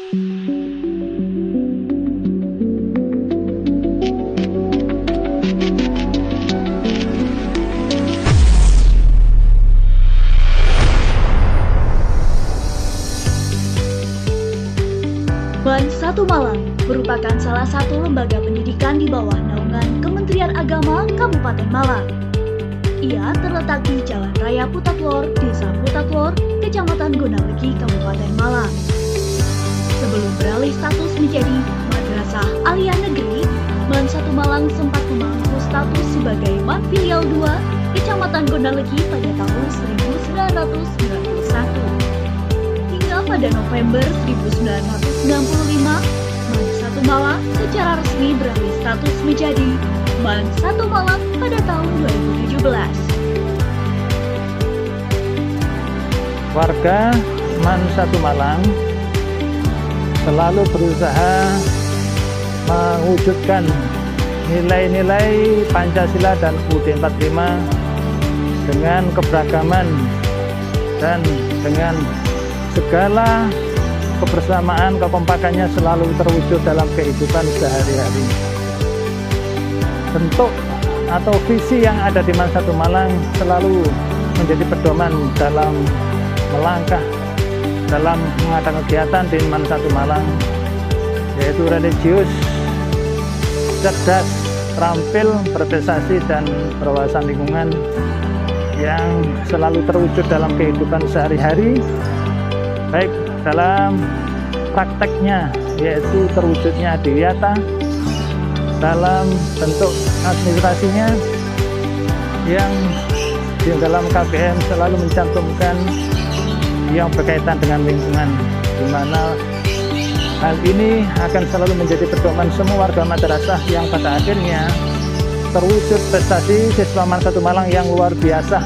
MAN 1 Malang merupakan salah satu lembaga pendidikan di bawah naungan Kementerian Agama Kabupaten Malang. Ia terletak di Jalan Raya Putaklor, Desa Putaklor, Kecamatan Gonalegi, Kabupaten Malang. Sebelum beralih status menjadi Madrasah Aliyah Negeri, MAN 1 Malang sempat memangku status sebagai MAN Filial 2, Kecamatan Gonalegi pada tahun 1991. Pada November 1995, MAN 1 Malang secara resmi beralih status menjadi MAN 1 Malang pada tahun 2017. Warga MAN 1 Malang selalu berusaha mewujudkan nilai-nilai Pancasila dan UUD 45 dengan keberagaman dan dengan segala kebersamaan, kekompakannya selalu terwujud dalam kehidupan sehari-hari. Bentuk atau visi yang ada di MAN 1 Malang selalu menjadi pedoman dalam melangkah dalam mengadakan kegiatan di MAN 1 Malang, yaitu religius, cerdas, terampil, berprestasi, dan berwawasan lingkungan yang selalu terwujud dalam kehidupan sehari-hari, baik dalam prakteknya yaitu terwujudnya adiwiyata, dalam bentuk administrasinya yang di dalam KBM selalu mencantumkan yang berkaitan dengan lingkungan, di mana hal ini akan selalu menjadi pedoman semua warga madrasah yang pada akhirnya terwujud prestasi siswa MAN 1 Malang yang luar biasa,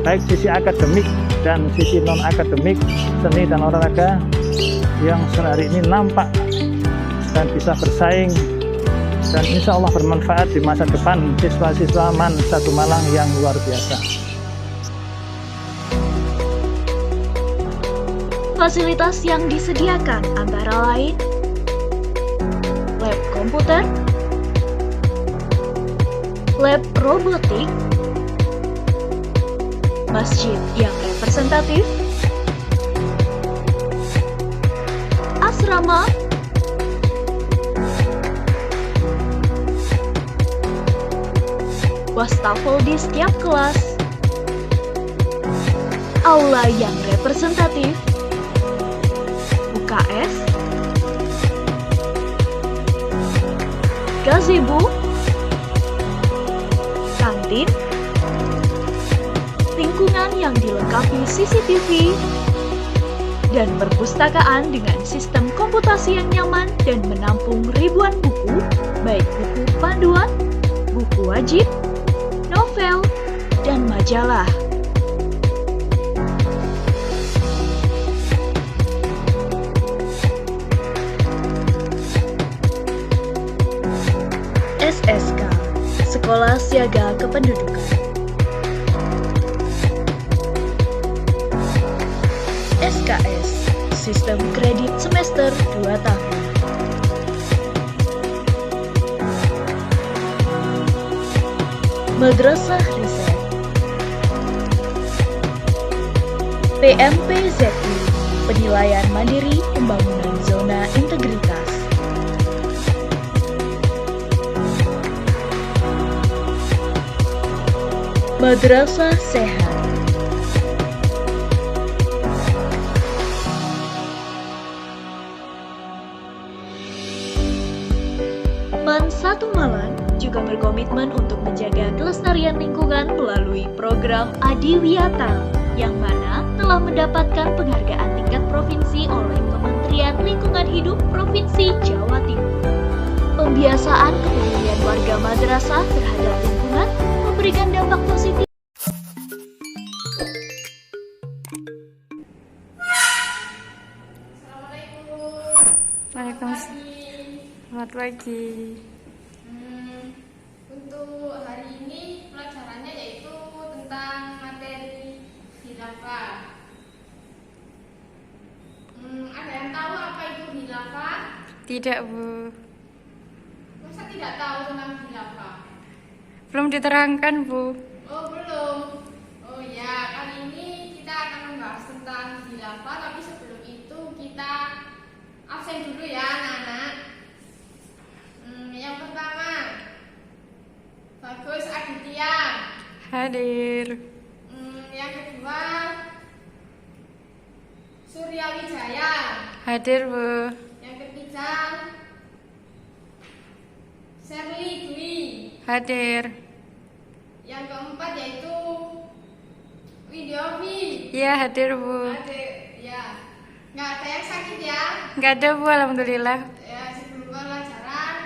baik sisi akademik dan sisi non-akademik, seni dan olahraga yang sehari ini nampak dan bisa bersaing dan insya Allah bermanfaat di masa depan siswa-siswa MAN 1 Malang yang luar biasa. Fasilitas yang disediakan antara lain lab komputer, lab robotik, masjid yang representatif, asrama, wastafel di setiap kelas, aula yang representatif, UKS, gazebo, kantin, lingkungan yang dilengkapi CCTV, dan perpustakaan dengan sistem komputasi yang nyaman dan menampung ribuan buku, baik buku panduan, buku wajib, novel, dan majalah. SSK, Sekolah Siaga Kependudukan. SKS, Sistem Kredit Semester 2 tahun. Madrasah Riset. PMPZI, Penilaian Mandiri Pembangunan Zona Integritas. Madrasah Sehat. MAN 1 Malang juga berkomitmen untuk menjaga kelestarian lingkungan melalui program Adiwiyata, yang mana telah mendapatkan penghargaan tingkat provinsi oleh Kementerian Lingkungan Hidup Provinsi Jawa Timur. Pembiasaan kepedulian warga madrasah terhadap lingkungan memberikan dampak positif. Waalaikumsalam. Selamat pagi. Untuk hari ini pelajarannya yaitu tentang materi khilafah. Ada yang tahu apa itu Tidak, Bu. Masa tidak tahu tentang khilafah? Belum diterangkan, Bu. Oh, belum. Oh ya, kali ini kita akan membahas tentang khilafah, tapi sebelum itu kita absen dulu ya, anak-anak. Yang pertama, Bagus Aditya. Hadir. Yang kedua, Surya Wijaya. Hadir, Bu. Yang ketiga, Sherly Dwi. Hadir. Yang keempat yaitu Widyovi. Iya, hadir, Bu. Ada, ya. Nggak ada yang sakit ya. Nggak ada, Bu. Alhamdulillah. Ya, sebelum pelajaran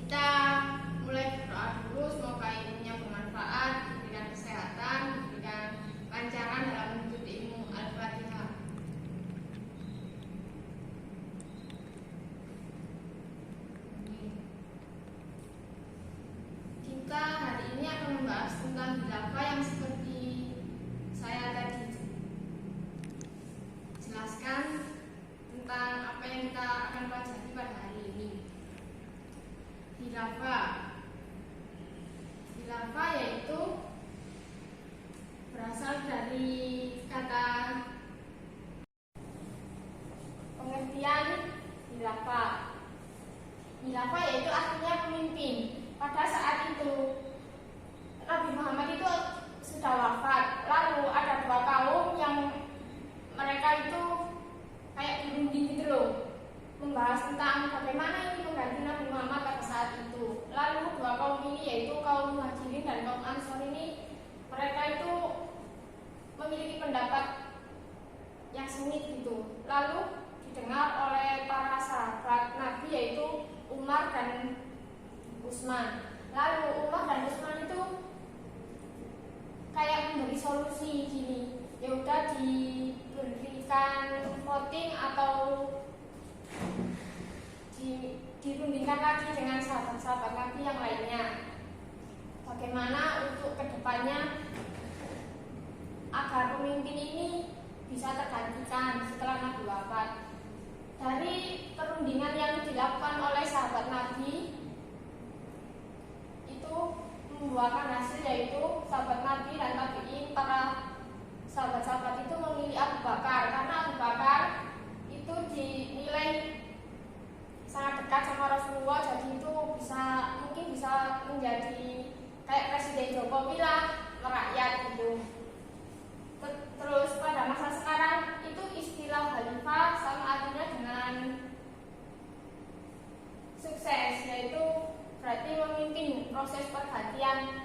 kita mulai berdoa dulu, semoga ilmunya bermanfaat, diberikan kesehatan, diberikan lancaran dalam menuntut ilmu. Al-Fatihah. Kita hari ini akan membahas tentang khilafah yang seperti saya tadi jelaskan tentang apa yang kita akan pelajari pada hari ini. Khilafah yaitu berasal dari kata pengertian khilafah. Khilafah yaitu artinya pemimpin. Pada saat itu Nabi Muhammad itu sudah wafat. Lalu ada dua kaum yang mereka itu kayak dirunding gitu loh, membahas tentang bagaimana ini mengganti Nabi Muhammad pada saat itu. Lalu dua kaum ini yaitu kaum Muhajirin dan kaum Ansor ini, mereka itu memiliki pendapat yang sengit gitu. Lalu didengar oleh para sahabat Nabi yaitu Umar dan Utsman. Lalu Umar dan Utsman itu kayak memberi solusi gini, ya udah diberikan voting atau dirundingkan lagi dengan sahabat-sahabat Nabi yang lainnya. Bagaimana untuk kedepannya agar pemimpin ini bisa tergantikan setelah Nabi wafat. Dari perundingan yang dilakukan oleh sahabat Nabi itu membuahkan hasil, yaitu sahabat Nabi dan tabi'in, para sahabat-sahabat itu memilih Abu Bakar karena Abu Bakar itu dinilai sangat dekat sama Rasulullah, jadi itu mungkin bisa menjadi kayak Presiden Jokowi lah, merakyat gitu. Terus pada masa sekarang itu istilah khalifah sama artinya dengan sukses, yaitu berarti memimpin proses pergantian.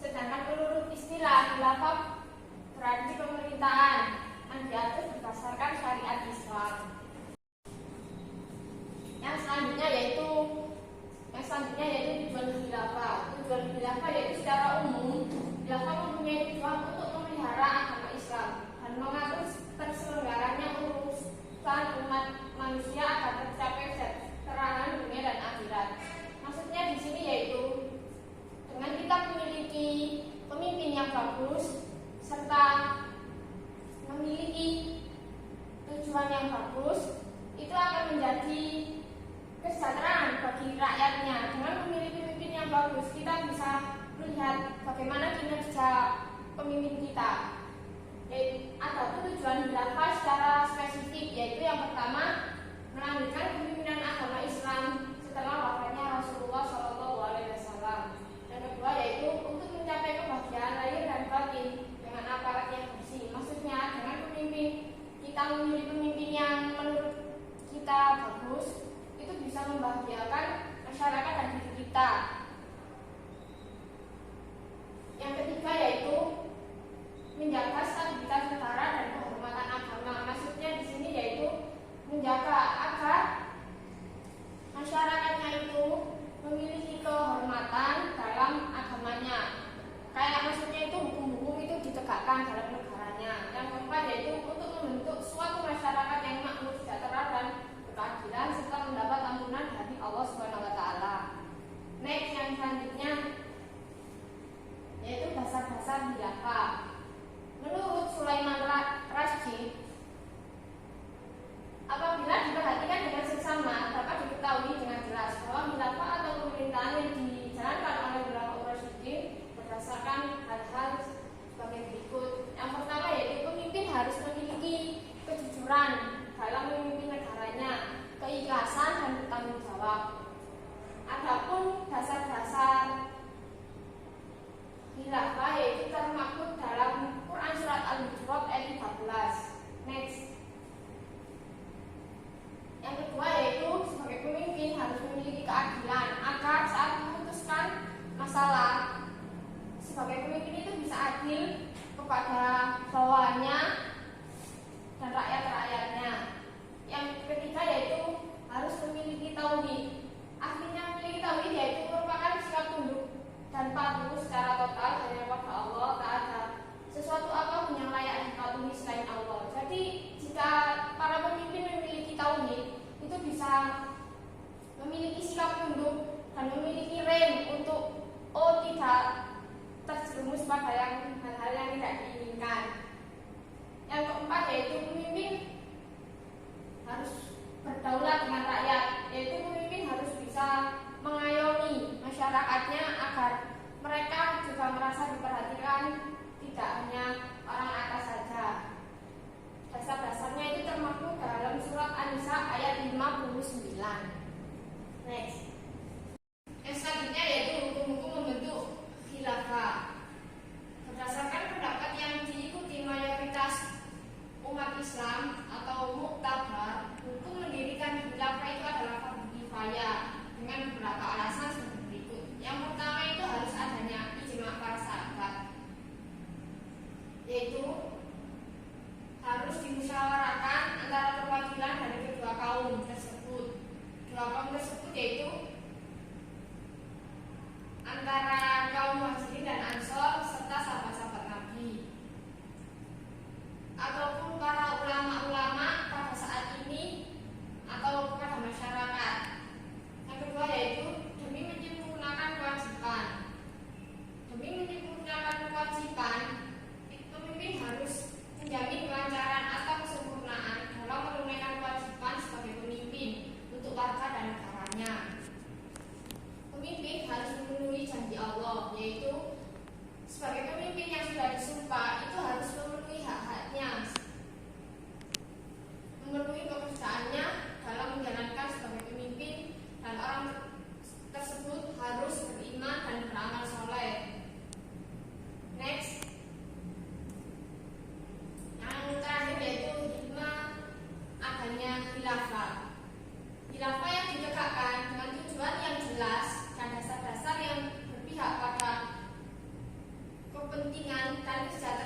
Sedangkan menurut istilah khilafah berarti pemerintahan yang diatur berdasarkan syariat Islam. Yang selanjutnya yaitu tujuan khilafah. Tujuan khilafah yaitu secara umum khilafah mempunyai tujuan untuk memelihara agama Islam dan mengatur terselenggaranya urusan umat manusia agar tercapai keterangan dunia dan akhirat. Maksudnya di sini yaitu dengan kita memiliki pemimpin yang bagus serta memiliki tujuan yang bagus, itu akan menjadi kesejahteraan bagi rakyatnya. Dengan memiliki pemimpin yang bagus, kita bisa melihat bagaimana kinerja pemimpin kita. Ada tujuan khilafah secara spesifik, yaitu yang pertama melanjutkan kepemimpinan agama Islam setelah wafatnya Rasulullah SAW. Yang kedua yaitu untuk mencapai kebahagiaan lahir dan batin dengan aparat yang bersih. Maksudnya dengan kita memilih pemimpin yang menurut kita bagus, itu bisa membahagiakan masyarakat dan diri kita. Yang ketiga yaitu menjaga stabilitas negara dan kehormatan agama. Maksudnya di sini yaitu menjaga agar masyarakatnya itu memiliki kehormatan dalam agamanya. Kayak maksudnya itu hukum-hukum itu ditegakkan dalam negaranya. Yang keempat yaitu untuk membentuk suatu masyarakat yang makmur, sejahtera dan berkeadilan serta mendapat ampunan dari Allah SWT. Next, yang selanjutnya yaitu dasar-dasar khilafah. Menurut khilafah yaitu termaktub dalam Quran surat Al-Hujurat ayat 13. Next. Yang kedua yaitu sebagai pemimpin harus memiliki keadilan agar saat memutuskan masalah sebagai pemimpin itu bisa adil kepada bawahannya dan rakyat-rakyatnya. Yang ketiga yaitu harus memiliki tauhid. Artinya memiliki tauhid yaitu merupakan sikap tunduk dan patuh secara total hanya kepada Allah Ta'ala. Sesuatu apapun yang layak dipatuhi selain Allah. Jadi jika para pemimpin memiliki tauhid, itu bisa memiliki sikap tunduk dan memiliki rem untuk tidak terjerumus pada hal-hal yang tidak diinginkan. Yang keempat yaitu pemimpin harus berdaulat dengan rakyat, yaitu pemimpin harus bisa mengayomi masyarakatnya agar mereka juga merasa diperhatikan, tidak hanya orang atas saja. Dasar-dasarnya itu termaktub dalam surat An-Nisa ayat 59. Next. Yang selanjutnya yaitu hukum-hukum membentuk khilafah. Berdasarkan pendapat yang diikuti mayoritas umat Islam atau muktabar, hukum mendirikan khilafah itu adalah fardu kifayah dengan beberapa alasan seperti berikut. Yang pertama itu harus adanya ijma' para sahabat, yaitu harus dimusyawarahkan antara perwakilan dari kedua kaum tersebut. Kedua kaum tersebut yaitu antara kaum Muhajirin dan Ansor serta sahabat-sahabat Nabi, ataupun para ulama-ulama pada saat ini atau kepada masyarakat. Yang kedua yaitu demi menyempurnakan kewajiban. Demi menyempurnakan kewajiban, pemimpin harus menjamin kelancaran atau kesempurnaan dalam menunaikan kewajiban sebagai pemimpin untuk warga dan negaranya. Pemimpin harus memenuhi janji Allah, yaitu sebagai pemimpin yang sudah disumpah itu harus memenuhi hak-haknya, memenuhi pekerjaannya dalam menjalankan sebagai pemimpin, dan orang tersebut harus beriman dan beramal soleh. Next. Yang terakhir yaitu hikmah adanya khilafah. Khilafah yang ditegakkan dengan tujuan yang jelas dan dasar-dasar yang berpihak pada kepentingan dan kesejahteraan